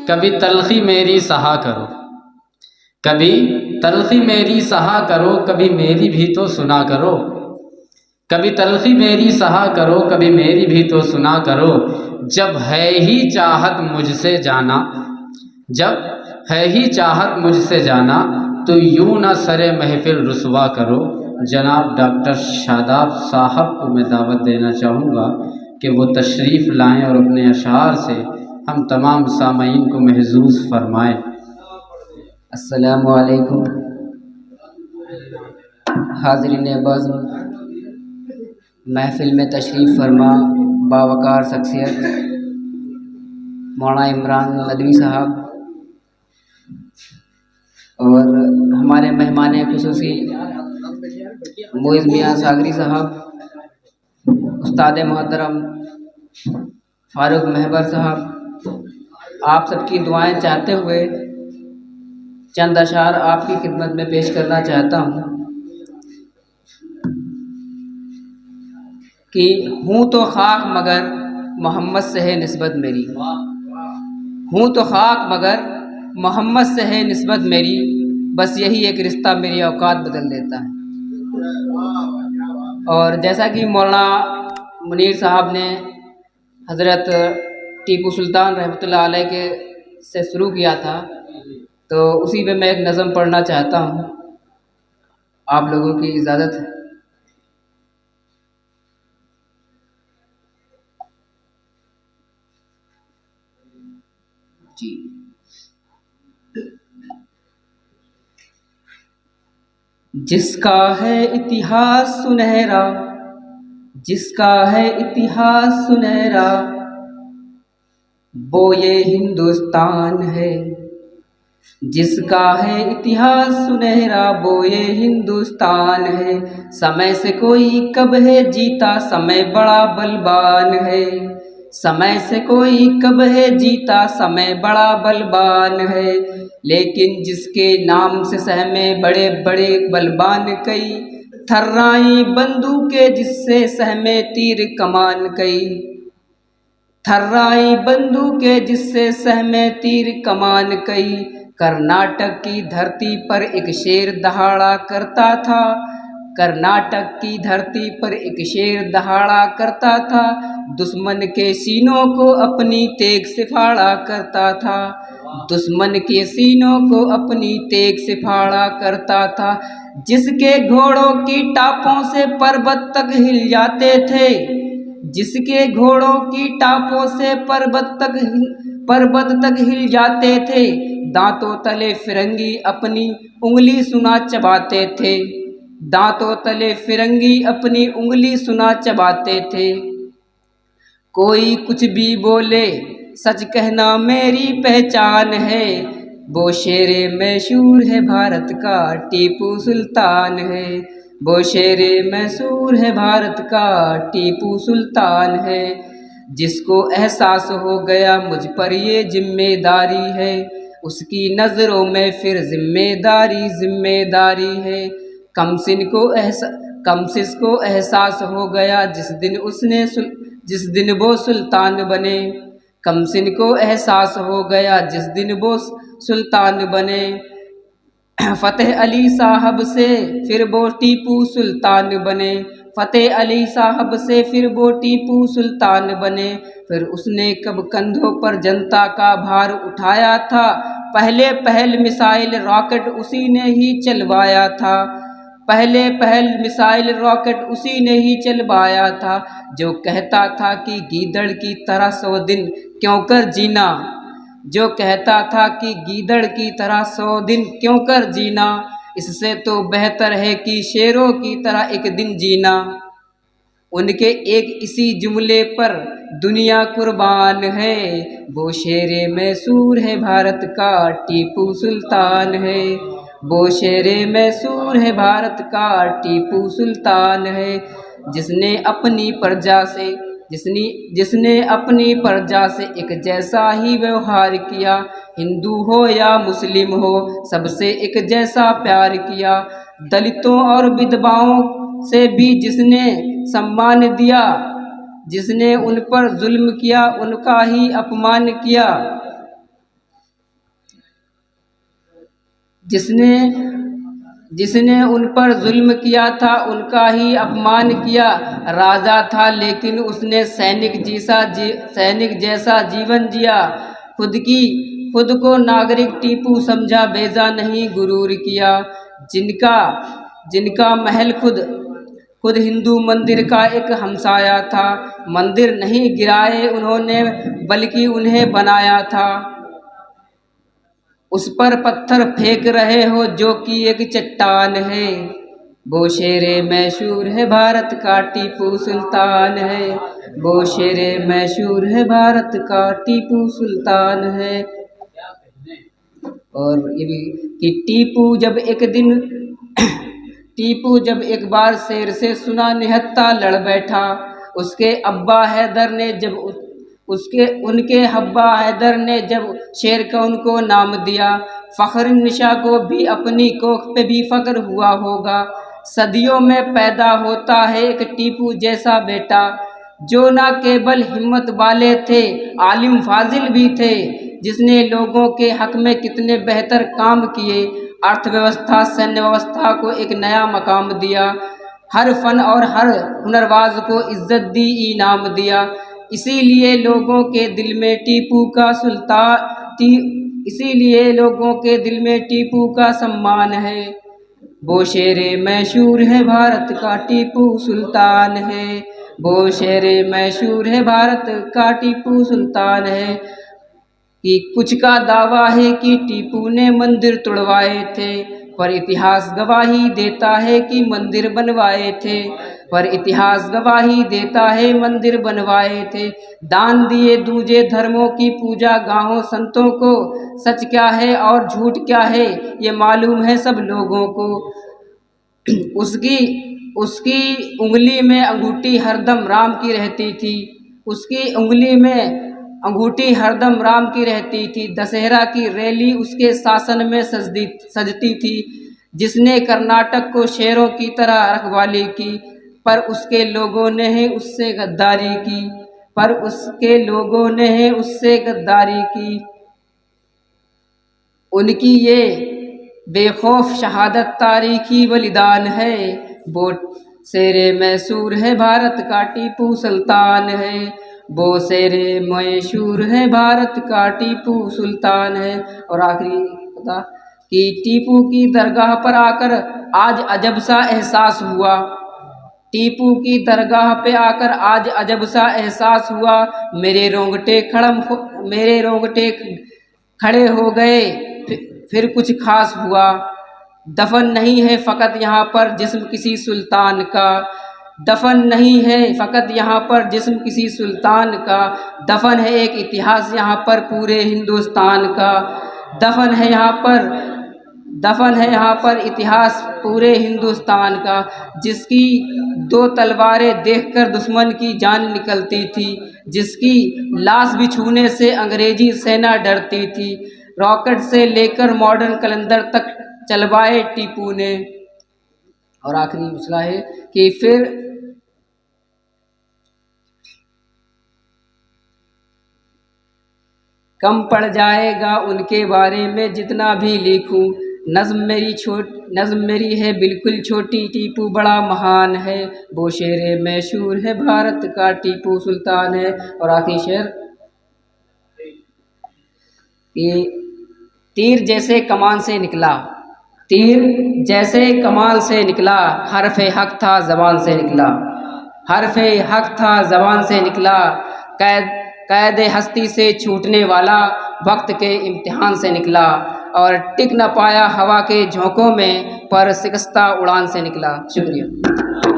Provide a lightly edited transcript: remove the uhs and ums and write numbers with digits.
कभी तलखी मेरी सहा करो, कभी तलखी मेरी सहा करो, कभी मेरी भी तो सुना करो। कभी तलखी मेरी सहा करो, कभी मेरी भी तो सुना करो। जब है ही चाहत मुझसे जाना, जब है ही चाहत मुझसे जाना, तो यूं ना सरे महफिल रुसवा करो। जनाब डॉक्टर शादाब साहब को मैं दावत देना चाहूँगा कि वो तशरीफ़ लाएं और अपने अशार से हम तमाम सामईन को महजूज़ फरमाएं। अस्सलामु अलैकुम हाज़रीन बज़्म, महफ़िल में तशरीफ़ फरमा बावकार शख्सियत मौलाना इमरान नदवी साहब और हमारे मेहमान खुसूसी मोइज़ मियाँ सागरी साहब, उस्ताद मोहतरम फ़ारूक महबर साहब, आप सबकी दुआएं चाहते हुए चंद अशार आपकी खिदमत में पेश करना चाहता हूँ कि हूँ तो खाक मगर मोहम्मद से है निस्बत मेरी, हूँ तो खाक मगर मोहम्मद से है निस्बत मेरी, बस यही एक रिश्ता मेरी औकात बदल देता है। और जैसा कि मौलाना मुनीर साहब ने हज़रत टीपू सुल्तान रहमतुल्लाह अलैह के से शुरू किया था, तो उसी पे मैं एक नज़म पढ़ना चाहता हूँ, आप लोगों की इजाज़त है। जी, जिसका है इतिहास सुनहरा, जिसका है इतिहास सुनहरा, वो ये हिंदुस्तान है। जिसका है इतिहास सुनहरा, वो ये हिंदुस्तान है। समय से कोई कब है जीता, समय बड़ा बलवान है। समय से कोई कब है जीता, समय बड़ा बलवान है। लेकिन जिसके नाम से सहमे बड़े बड़े बलवान कई, थर्राई बंदूकें जिससे सहमे तीर कमान कई, थर्राई बंदूकें जिससे सहमे तीर कमान कई। कर्नाटक की धरती पर एक शेर दहाड़ा करता था, कर्नाटक की धरती पर एक शेर दहाड़ा करता था। दुश्मन के सीनों को अपनी तेग से फाड़ा करता था, दुश्मन के सीनों को अपनी तेग से फाड़ा करता था। जिसके घोड़ों की टापों से पर्वत तक हिल जाते थे, जिसके घोड़ों की टापों से पर्वत तक हिल जाते थे। दांतों तले फिरंगी अपनी उंगली सुना चबाते थे, दांतों तले फिरंगी अपनी उंगली सुना चबाते थे। कोई कुछ भी बोले सच कहना मेरी पहचान है, वो शेरे मैशूर है भारत का टीपू सुल्तान है, वो शेरे मैसूर है भारत का टीपू सुल्तान है। जिसको एहसास हो गया मुझ पर ये जिम्मेदारी है, उसकी नज़रों में फिर जिम्मेदारी जिम्मेदारी है। कमसिन को एहसास हो गया जिस दिन वो सुल्तान बने, कमसिन को एहसास हो गया जिस दिन वो सुल्तान बने। फ़तेह अली साहब से फिर वो टीपू सुल्तान बने, फ़तेह अली साहब से फिर वो टीपू सुल्तान बने। फिर उसने कब कंधों पर जनता का भार उठाया था, पहल मिसाइल रॉकेट उसी ने ही चलवाया था, पहल मिसाइल रॉकेट उसी ने ही चलवाया था। जो कहता था कि गीदड़ की तरह 100 दिन क्यों कर जीना, जो कहता था कि गीदड़ की तरह 100 दिन क्यों कर जीना, इससे तो बेहतर है कि शेरों की तरह एक दिन जीना। उनके एक इसी जुमले पर दुनिया कुर्बान है, वो शेरे मैसूर है भारत का टीपू सुल्तान है, वो शेरे मैसूर है भारत का टीपू सुल्तान है। जिसने अपनी प्रजा से जिसने अपनी प्रजा से एक जैसा ही व्यवहार किया, हिंदू हो या मुस्लिम हो सबसे एक जैसा प्यार किया। दलितों और विधवाओं से भी जिसने सम्मान दिया, जिसने उन पर जुल्म किया उनका ही अपमान किया। जिसने उन पर जुल्म किया था उनका ही अपमान किया। राजा था लेकिन उसने सैनिक जैसा जीवन जिया। खुद को नागरिक टीपू समझा, बेजा नहीं गुरूर किया। जिनका महल खुद हिंदू मंदिर का एक हमसाया था। मंदिर नहीं गिराए उन्होंने बल्कि उन्हें बनाया था। उस पर पत्थर फेंक रहे हो जो कि एक चट्टान है। वो शेरे मैशूर है भारत का टीपू सुल्तान है। वो शेरे मैशूर है भारत का टीपू सुल्तान है। और ये भी कि टीपू जब एक बार शेर से सुना निहत्था लड़ बैठा। उनके हब्बा हैदर ने जब शेर का उनको नाम दिया। फ़ख्र-ए-निशा को भी अपनी कोख पे भी फ़ख्र हुआ होगा। सदियों में पैदा होता है एक टीपू जैसा बेटा, जो ना केवल हिम्मत वाले थे आलिम फाजिल भी थे। जिसने लोगों के हक में कितने बेहतर काम किए। अर्थव्यवस्था सैन्य व्यवस्था को एक नया मकाम दिया। हर फन और हर हुनरबाज को इज्जत दी, इनाम दिया। इसीलिए लोगों के दिल में टीपू का सम्मान है। वो शेरे मैशूर है भारत का टीपू सुल्तान है। वो शेरे मैशूर है भारत का टीपू सुल्तान है। कि कुछ का दावा है कि टीपू ने मंदिर तोड़वाए थे, पर इतिहास गवाही देता है कि मंदिर बनवाए थे। मंदिर बनवाए थे। दान दिए दूजे धर्मों की पूजा गाहों संतों को। सच क्या है और झूठ क्या है ये मालूम है सब लोगों को। उसकी उंगली में अंगूठी हरदम राम की रहती थी। दशहरा की रैली उसके शासन में सजती थी। जिसने कर्नाटक को शेरों की तरह रखवाली की, पर उसके लोगों ने है उससे गद्दारी की। उनकी ये बेखौफ शहादत तारीखी बलिदान है। वो शेरे मैसूर है भारत का टीपू सुल्तान है। वो शेरे मैसूर है भारत का टीपू सुल्तान है। और आखिरी बता कि टीपू की दरगाह पर आकर आज अजब सा एहसास हुआ। मेरे रोंगटे खड़े हो गए। फिर कुछ खास हुआ। दफन नहीं है फ़कत यहाँ पर जिस्म किसी सुल्तान का। दफन है एक इतिहास यहाँ पर पूरे हिंदुस्तान का। दफन है यहाँ पर इतिहास पूरे हिंदुस्तान का। जिसकी 2 तलवारें देखकर दुश्मन की जान निकलती थी। जिसकी लाश भी छूने से अंग्रेजी सेना डरती थी। रॉकेट से लेकर मॉडर्न कैलेंडर तक चलवाए टीपू ने। और आखिरी मसला है कि फिर कम पड़ जाएगा उनके बारे में जितना भी लिखूं। नज़्म मेरी है बिल्कुल छोटी, टीपू बड़ा महान है। वो शेरे मैशूर है भारत का टीपू सुल्तान है। और आखिरी शेर कि तीर जैसे कमान से निकला, हर्फ़े हक था ज़बान से निकला। कैद हस्ती से छूटने वाला वक्त के इम्तिहान से निकला। और टिक न पाया हवा के झोंकों में, पर शिकस्ता उड़ान से निकला। शुक्रिया।